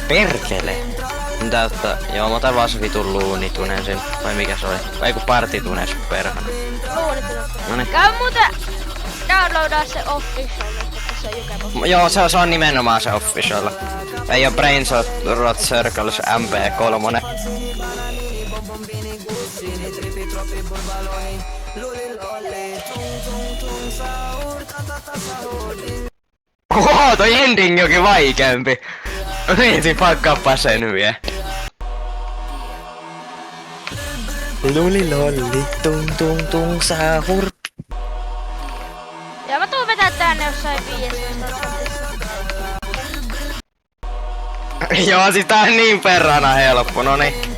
Perkele. Mitä ottaa? Joo, mä otan vaan se vitun luunitunen sen. Vai mikä se oli? Vai joku partitunes perhana. Luunitunen. Noniin. Käy muuten downloadaa se official, että se Jukebo. Joo, se on nimenomaan se official. Ei oo Brainrot Circles MP3. Oho, toi ending jokin vaikeampi. Niin, pakkaappa sen vielä. Luli lolli, tung tung tung sahur. Ja mä tuun vetää tänne jossain 15. Joo, siis tää on niin perhana helppo, noniin.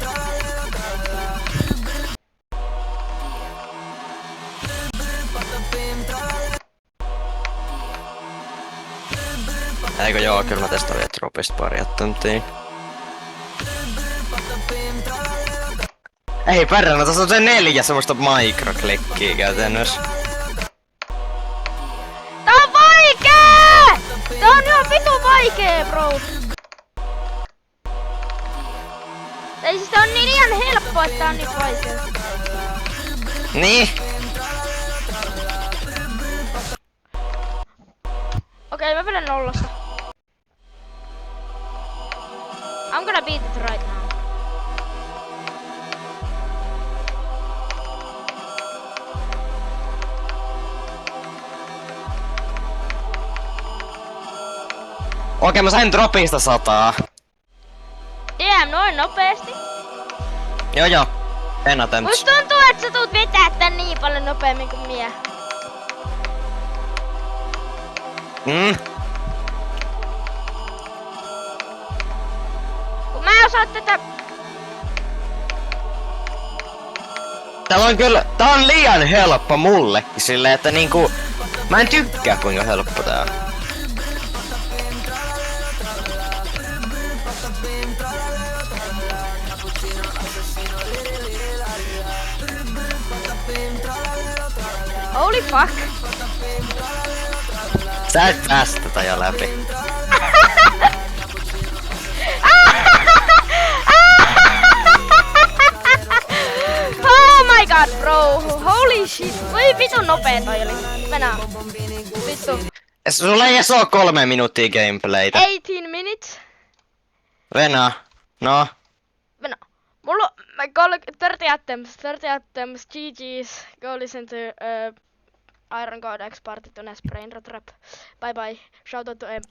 Eikö joo, kyllä mä tästä oli dropista pari tuntia. Ei perhana, tässä on se 4 semmoista mikroklikkiä käytännössä. Tää on vaikee! Tää on ihan vitu vaikee, bro! Ei siis tää on niin ihan helppo, että tää on niin vaikee. Niin. Okei, mä vedän nollasta. I'm gonna beat it right now. Okei, mä sain dropista 100. Damn, noin nopeesti. Joo. En attempts. Musta tuntuu, että sä tuut vetää tän niin paljon nopeammin kuin mie. Kun mä en osaa tätä... Tää on liian helppo mullekin silleen, että niinku... Mä en tykkää kuinka helppo tää on. Holy fuck. Sä et päästä tätä jo läpi. Oh my god, bro. Holy shit. Voi vitun nopee toi oli. Mennään. Vittu. Sulla ei edes oo 3 minuuttia gameplaytä. 18 minutes. Venä. No. Venä. Mulla on 30 attempts, GG's. Go listen to Iron God X Party to Brainrot Rap. Bye bye. Shout out to Emppu.